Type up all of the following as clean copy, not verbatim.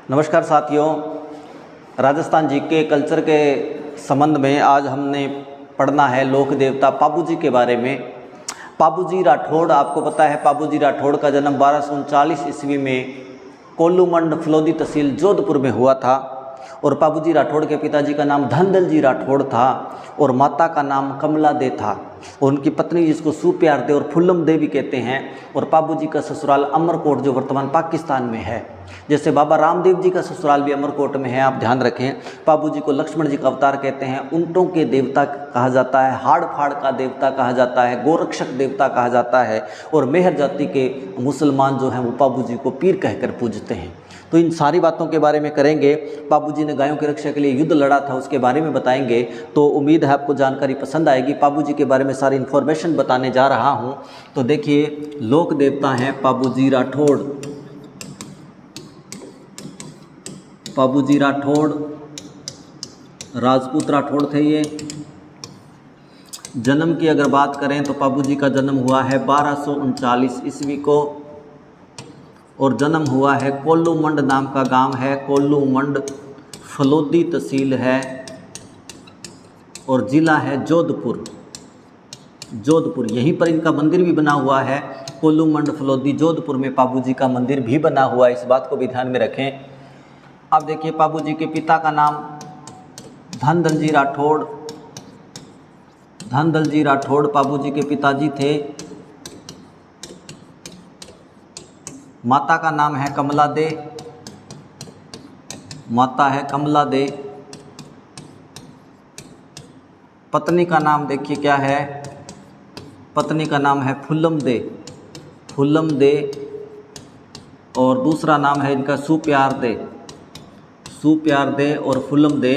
नमस्कार साथियों, राजस्थान जी के कल्चर के संबंध में आज हमने पढ़ना है लोक देवता पाबू जी के बारे में। पाबू जी राठौड़, आपको पता है पाबू जी राठौड़ का जन्म 1239 ईस्वी में कोल्लूमंड फलोदी तहसील जोधपुर में हुआ था। और पाबू जी राठौड़ के पिताजी का नाम धनदल जी राठौड़ था और माता का नाम कमला दे था। और उनकी पत्नी जिसको सुप्यार दे और फुल्लम दे भी कहते हैं। और पाबू जी का ससुराल अमरकोट जो वर्तमान पाकिस्तान में है। जैसे बाबा रामदेव जी का ससुराल भी अमरकोट में है, आप ध्यान रखें। पाबू जी को लक्ष्मण जी का अवतार कहते हैं, ऊंटों के देवता कहा जाता है, हाड़ फाड़ का देवता कहा जाता है, गोरक्षक देवता कहा जाता है। और मेहर जाति के मुसलमान जो हैं वो पाबू जी को पीर कहकर पूजते हैं। तो इन सारी बातों के बारे में करेंगे। पाबू जी ने गायों की रक्षा के लिए युद्ध लड़ा था, उसके बारे में बताएंगे। तो उम्मीद है आपको जानकारी पसंद आएगी। पाबू जी के बारे में सारी इन्फॉर्मेशन बताने जा रहा हूं। तो देखिए, लोक देवता हैं पाबू जी राठौड़। पाबू जी राठौड़ राजपूत राठौड़ थे ये। जन्म की अगर बात करें तो पाबू जी का जन्म हुआ है 1239 ईस्वी को। और जन्म हुआ है कोल्लूमंड नाम का गांव है, कोल्लूमंड फलोदी तहसील है और ज़िला है जोधपुर। जोधपुर यहीं पर इनका मंदिर भी बना हुआ है। कोल्लूमंड फलोदी जोधपुर में पाबू जी का मंदिर भी बना हुआ है, इस बात को भी ध्यान में रखें। अब देखिए, पाबू जी के पिता का नाम धनदल जी राठौड़। धनदल जी राठौड़ पाबू जी के पिताजी थे। माता का नाम है कमला दे। माता है कमला दे। पत्नी का नाम देखिए क्या है, पत्नी का नाम है फुल्लम दे। फुल्लम दे। और दूसरा नाम है इनका सुप्यार दे। सुप्यार दे और फुल्लम दे।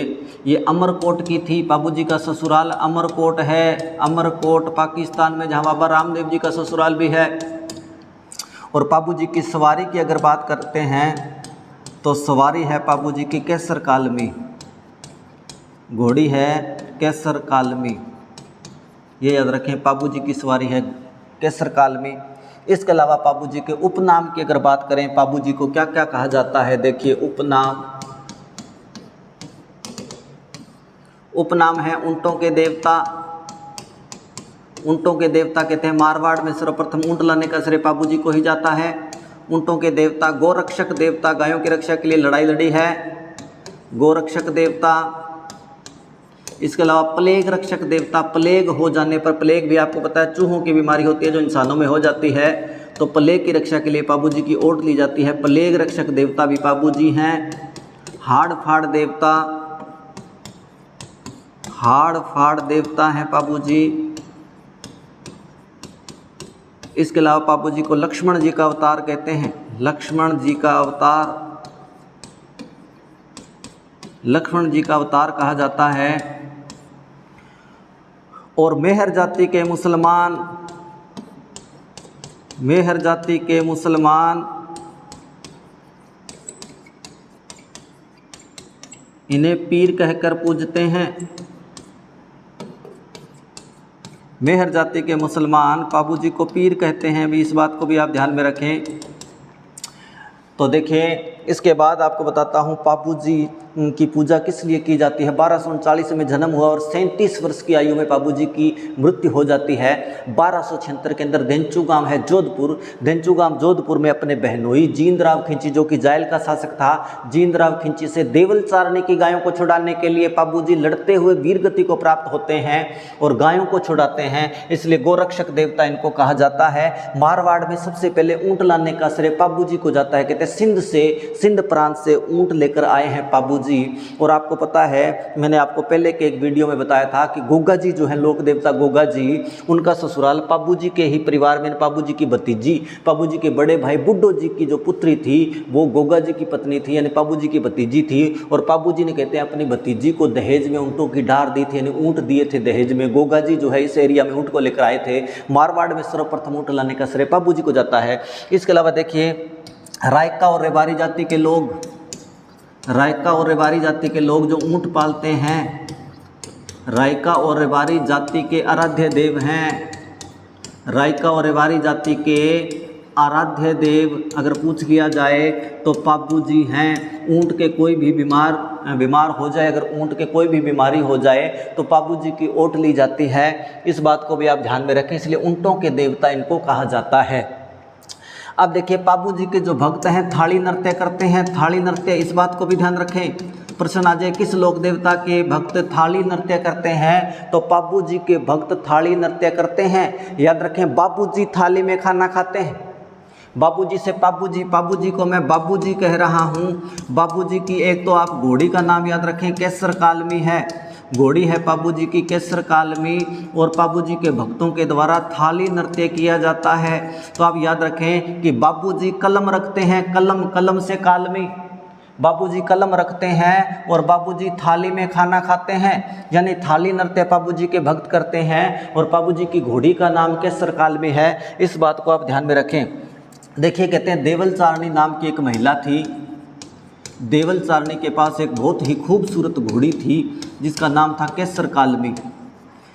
ये अमरकोट की थी। पाबू जी का ससुराल अमरकोट है। अमरकोट पाकिस्तान में, जहाँ बाबा रामदेव जी का ससुराल भी है। और पाबू जी की सवारी की अगर बात करते हैं तो सवारी है पाबू जी की केसर कालमी। घोड़ी है केसर कालमी, ये याद रखें। पाबू जी की सवारी है केसर कालमी। इसके अलावा पाबू जी के उपनाम की अगर बात करें, पाबू जी को क्या क्या कहा जाता है, देखिए उपनाम। उपनाम है ऊंटों के देवता। ऊंटों के देवता कहते हैं। मारवाड़ में सर्वप्रथम ऊंट लाने का श्रेय पाबू जी को ही जाता है। ऊंटों के देवता। गोरक्षक देवता, गायों की रक्षा के लिए लड़ाई लड़ी है, गोरक्षक देवता। इसके अलावा प्लेग रक्षक देवता। प्लेग हो जाने पर, प्लेग भी आपको पता है चूहों की बीमारी होती है जो इंसानों में हो जाती है, तो प्लेग की रक्षा के लिए पाबू जी की ओट ली जाती है। प्लेग रक्षक देवता भी पाबू जी हैं। हाड़ फाड़ देवता। हाड़ फाड़ देवता हैं पाबू जी। इसके अलावा पाबू जी को लक्ष्मण जी का अवतार कहते हैं। लक्ष्मण जी का अवतार, लक्ष्मण जी का अवतार कहा जाता है। और मेहर जाति के मुसलमान, मेहर जाति के मुसलमान इन्हें पीर कहकर पूजते हैं। मेहर जाति के मुसलमान पाबू जी को पीर कहते हैं भी, इस बात को भी आप ध्यान में रखें। तो देखिए, इसके बाद आपको बताता हूँ पाबू जी की पूजा किस लिए की जाती है। 1239 में जन्म हुआ और 37 वर्ष की आयु में पाबू जी की मृत्यु हो जाती है। 1276 के अंदर देंचू गांव है जोधपुर। देंचू गांव जोधपुर में अपने बहनोई जींदराव खिंची, जो कि जायल का शासक था, जींदराव खिंची से देवल चारने की गायों को छुड़ाने के लिए पाबू जी लड़ते हुए वीरगति को प्राप्त होते हैं और गायों को छुड़ाते हैं, इसलिए गोरक्षक देवता इनको कहा जाता है। मारवाड़ में सबसे पहले ऊँट लाने का श्रेय पाबू जी को जाता है। कहते हैं सिंध से, सिंध प्रांत से ऊँट लेकर आए हैं पाबू जी। और आपको पता है, मैंने आपको पहले के एक वीडियो में बताया था कि गोगा जी जो है लोक देवता गोगा जी, उनका ससुराल पाबू जी के ही परिवार में। पाबू जी की भतीजी, पाबू जी के बड़े भाई बुड्ढो जी की जो पुत्री थी वो गोगा जी की पत्नी थी, यानी पाबू जी की भतीजी थी। और पाबू जी ने कहते हैं अपनी भतीजी को दहेज में ऊँटों की डार दी थी, यानी ऊँट दिए थे दहेज में। गोगा जी जो है इस एरिया में ऊँट को लेकर आए थे। मारवाड़ में सर्वप्रथम ऊँट लाने का श्रेय पाबू जी को जाता है। इसके अलावा देखिए, रायका और रेवारी जाति के लोग, रायका और रेवारी जाति के लोग जो ऊँट पालते हैं, रायका और रेवारी जाति के आराध्य देव हैं। रायका और रेवारी जाति के आराध्य देव अगर पूछ लिया जाए तो पापू जी हैं। ऊँट के कोई भी बीमार हो जाए, अगर ऊँट के कोई भी बीमारी हो जाए तो पापू जी की ओट ली जाती है। इस बात को भी आप ध्यान में रखें, इसलिए ऊँटों के देवता इनको कहा जाता है। अब देखिए पापू जी के जो भक्त हैं थाली नृत्य करते हैं। थाली नृत्य, इस बात को भी ध्यान रखें, प्रश्न आ जाए किस लोक देवता के भक्त थाली नृत्य करते हैं, तो पापू जी के भक्त थाली नृत्य करते हैं। याद रखें, बाबू जी थाली में खाना खाते हैं। बाबू जी से पापू जी को मैं बाबू जी कह रहा हूँ। बाबू जी की एक तो आप घोड़ी का नाम याद रखें, केसर कालमी है, घोड़ी है पापू जी की केसर कालमी, और पापू जी के भक्तों के द्वारा थाली नृत्य किया जाता है। तो आप याद रखें कि बाबू जी कलम रखते हैं, कलम से कालमी, बाबूजी कलम रखते हैं और बाबूजी थाली में खाना खाते हैं, यानी थाली नृत्य बाबूजी के भक्त करते हैं। और बाबूजी की घोड़ी का नाम केसर कालमी है, इस बात को आप ध्यान में रखें। देखिए कहते हैं देवल चारणी नाम की एक महिला थी। देवल चारणी के पास एक बहुत ही खूबसूरत घोड़ी थी जिसका नाम था केसर कालमी।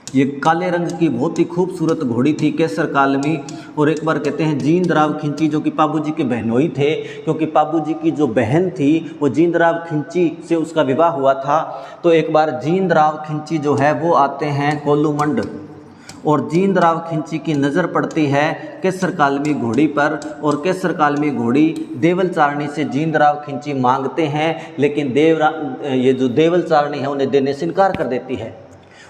ये काले रंग की बहुत ही खूबसूरत घोड़ी थी केसर कालमी। और एक बार कहते हैं जींदराव खिंची, जो कि पापू जी के बहनोई थे, क्योंकि पापू जी की जो बहन थी वो जींदराव खिंची से उसका विवाह हुआ था। तो एक बार जींदराव खिंची जो है वो आते हैं कोलूमंड, और जींदराव खिंची की नज़र पड़ती है केसर कालमी घोड़ी पर, और केसर कालमी घोड़ी देवल चारणी से जींदराव खिंची मांगते हैं, लेकिन ये जो देवल चारणी है उन्हें देने से इनकार कर देती है।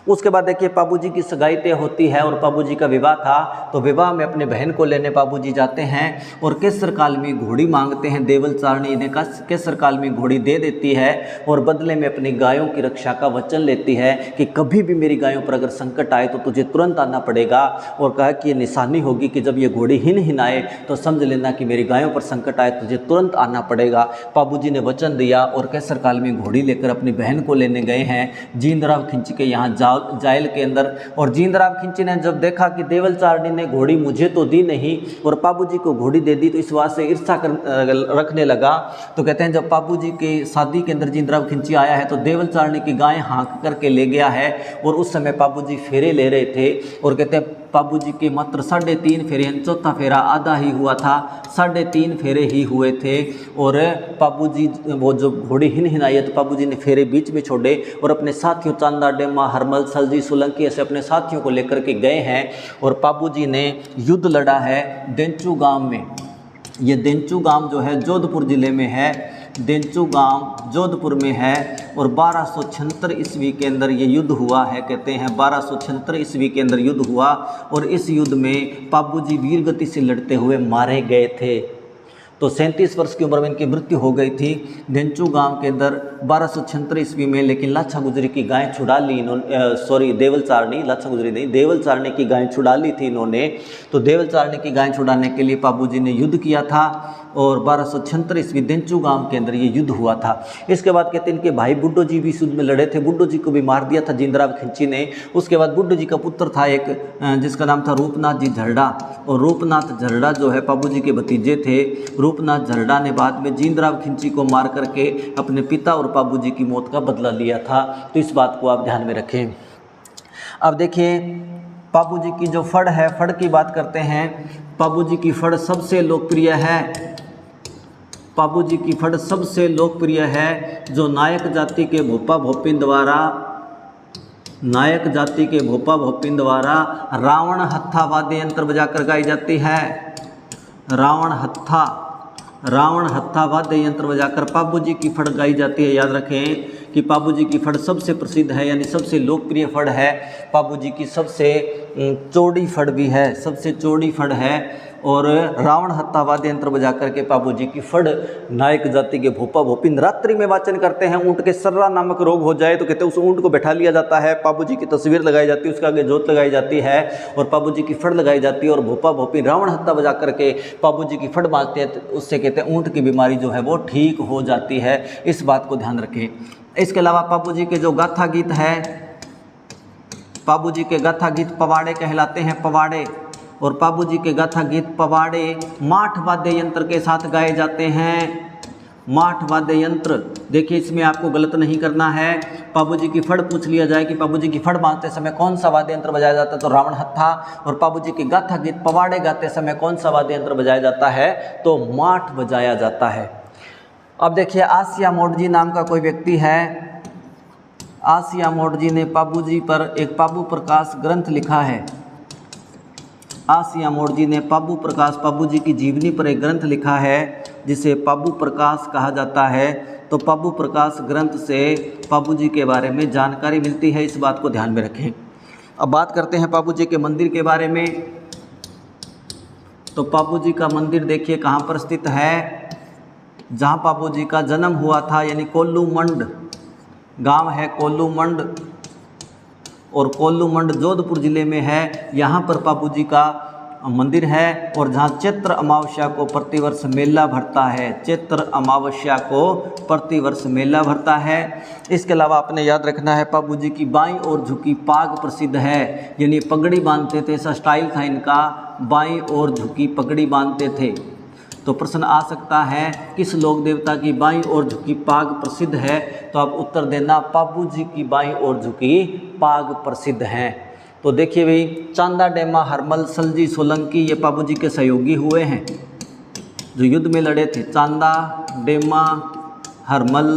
उसके बाद देखिए पापू जी की सगाई तय होती है और पापू जी का विवाह था, तो विवाह में अपने बहन को लेने पापू जी जाते हैं और केसर कालमी घोड़ी मांगते हैं। देवल चारणी ने केसर कालमी घोड़ी दे देती है और बदले में अपनी गायों की रक्षा का वचन लेती है कि कभी भी मेरी गायों पर अगर संकट आए तो तुझे तुरंत आना पड़ेगा। और कहा कि ये निशानी होगी कि जब ये घोड़ी हिन आए तो समझ लेना कि मेरी गायों पर संकट आए, तुझे तुरंत आना पड़ेगा। पापू जी ने वचन दिया और केसर कालमी घोड़ी लेकर अपनी बहन को लेने गए हैं जींदराव खिंची के यहाँ जायल के अंदर। और जींदराव खिंची ने जब देखा कि देवल चारणी ने घोड़ी मुझे तो दी नहीं और पापू जी को घोड़ी दे दी, तो इस बात से ईर्ष्या रखने लगा। तो कहते हैं जब पापू जी के शादी के अंदर जींदराव खिंची आया है तो देवल चारणी की गाय हाँक करके ले गया है। और उस समय पापू जी फेरे ले रहे थे और कहते हैं पापू जी के मात्र 3.5 फेरे, चौथा फेरा आधा ही हुआ था, 3.5 फेरे ही हुए थे। और पापू जी वो जो घोड़ी हिन आई है तो पापू जी ने फेरे बीच में छोड़े और अपने साथियों चांदा डेमा हरमल सलजी सोलंकी ऐसे अपने साथियों को लेकर के गए हैं। और पापू जी ने युद्ध लड़ा है देंचू गांव में। ये देंचू गांव जो है जोधपुर ज़िले में है, देंचू गांव जोधपुर में है। और 1276 ईस्वी के अंदर ये युद्ध हुआ है। कहते हैं 1276 ईस्वी के अंदर युद्ध हुआ और इस युद्ध में पापू जी वीरगति से लड़ते हुए मारे गए थे। तो 37 वर्ष की उम्र में इनकी मृत्यु हो गई थी देंचू गांव के अंदर 1276 ईस्वी में। लेकिन लाछा गुजरी की गाय छुड़ा ली इन्होंने, देवल चारणी, लाछा गुजरी नहीं, देवल चारणी की गाय छुड़ा ली थी इन्होंने। तो देवल चारणी की गाय छुड़ाने के लिए पापू जी ने युद्ध किया था और 1276 ईस्वी देंचू गांव के अंदर ये युद्ध हुआ था। इसके बाद कहते हैं इनके भाई बुड्ढो जी भी इस युद्ध में लड़े थे। बुड्ढो जी को भी मार दिया था जींदराव खिंची ने। उसके बाद बुड्ढो जी का पुत्र था एक जिसका नाम था रूपनाथ जी झरड़ा, और रूपनाथ झरड़ा जो है पापू जी के भतीजे थे। रूपनाथ झरड़ा ने बाद में जींदराव खिंची को मार करके अपने पिता और पापू जी की मौत का बदला लिया था। तो इस बात को आप ध्यान में रखें। अब देखिए पापू जी की जो फड़ है, फड़ की बात करते हैं। पापू जी की फड़ सबसे लोकप्रिय है, पापू जी की फड़ सबसे लोकप्रिय है जो नायक जाति के भोपा भोपिन द्वारा, नायक जाति के भोपा भोपिन द्वारा रावण हत्था वाद्य यंत्र बजाकर गाई जाती है। रावण हत्था वाद्य यंत्र बजाकर पापू जी की फड़ गाई जाती है। याद रखें कि पापू जी की फड़ सबसे प्रसिद्ध है, यानी सबसे लोकप्रिय फड़ है। पापू जी की सबसे चौड़ी फड़ भी है, सबसे चौड़ी फड़ है। और रावण हत्था वाद्य यंत्र बजा करके पापू जी की फड़ नायक जाति के भोपा भोपिन रात्रि में वाचन करते हैं। ऊँट के सर्रा नामक रोग हो जाए तो कहते हैं उस ऊँट को बैठा लिया जाता है, पापू जी की तस्वीर लगाई जाती है, उसके आगे जोत लगाई जाती है और पापू जी की फड़ लगाई जाती है। और भोपा भोपिन रावण हत्था बजा करके पापू जी की फड़ बांधते हैं, तो उससे कहते हैं ऊँट की बीमारी जो है वो ठीक हो जाती है। इस बात को ध्यान रखें। इसके अलावा पापू जी के जो गाथा गीत है, पापू जी के गाथा गीत पवाड़े कहलाते हैं, पवाड़े। और पापू जी के गाथा गीत पवाड़े माठ वाद्य यंत्र के साथ गाए जाते हैं। माठ वाद्य यंत्र, देखिए इसमें आपको गलत नहीं करना है। पाबूजी की फड़ पूछ लिया जाए कि पाबूजी की फड़ बांधते समय कौन सा वाद्य यंत्र बजाया जाता है, तो रावण हत्था। और पाबूजी की गाथा गीत पवाड़े गाते समय कौन सा वाद्य यंत्र बजाया जाता है, तो माठ बजाया जाता है। अब देखिए आसिया मोडजी नाम का कोई व्यक्ति है। आसिया मोडजी ने पाबूजी पर एक पाबू प्रकाश ग्रंथ लिखा है। आसिया मोडजी ने पाबूजी की जीवनी पर एक ग्रंथ लिखा है जिसे पाबू प्रकाश कहा जाता है। तो पाबू प्रकाश ग्रंथ से पाबूजी के बारे में जानकारी मिलती है, इस बात को ध्यान में रखें। अब बात करते हैं पाबूजी के मंदिर के बारे में। तो पाबूजी का मंदिर देखिए कहाँ पर स्थित है, जहाँ पाबूजी का जन्म हुआ था, यानी कोल्लूमंड गांव है कोल्लूमंड, और कोल्लूमंड जोधपुर ज़िले में है। यहाँ पर पाबूजी का मंदिर है और जहाँ चैत्र अमावस्या को प्रतिवर्ष मेला भरता है। चैत्र अमावस्या को प्रतिवर्ष मेला भरता है। इसके अलावा आपने याद रखना है पाबूजी की बाईं ओर झुकी पाग प्रसिद्ध है, यानी पगड़ी बांधते थे, ऐसा स्टाइल था इनका, बाईं ओर झुकी पगड़ी बांधते थे। तो प्रश्न आ सकता है किस लोक देवता की बाईं ओर झुकी पाग प्रसिद्ध है, तो आप उत्तर देना पाबूजी की बाईं ओर झुकी पाग प्रसिद्ध है। तो देखिए भाई, चांदा डेमा हरमल सलजी सोलंकी ये पाबूजी के सहयोगी हुए हैं जो युद्ध में लड़े थे। चांदा डेमा हरमल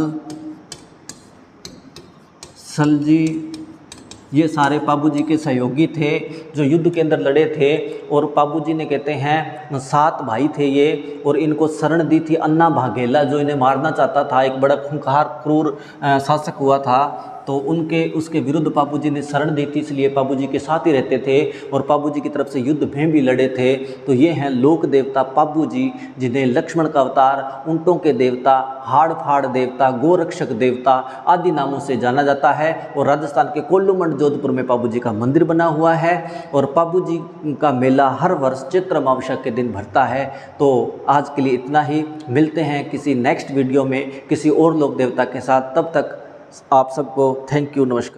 सलजी ये सारे पाबूजी के सहयोगी थे जो युद्ध के अंदर लड़े थे। और पाबूजी ने कहते हैं 7 भाई थे ये, और इनको शरण दी थी अन्ना भागेला जो इन्हें मारना चाहता था, एक बड़ा खूंखार क्रूर शासक हुआ था। तो उसके विरुद्ध पाबूजी ने शरण दी थी, इसलिए पाबूजी के साथ ही रहते थे और पाबूजी की तरफ से युद्ध में भी लड़े थे। तो ये हैं लोक देवता पाबूजी, जिन्हें लक्ष्मण का अवतार, ऊंटों के देवता, हाड़ फाड़ देवता, गोरक्षक देवता आदि नामों से जाना जाता है। और राजस्थान के कोल्लूमंड जोधपुर में पाबूजी का मंदिर बना हुआ है और पाबूजी का मेला हर वर्ष चैत्र अमावस्या के दिन भरता है। तो आज के लिए इतना ही, मिलते हैं किसी नेक्स्ट वीडियो में किसी और लोक देवता के साथ। तब तक आप सबको थैंक यू, नमस्कार।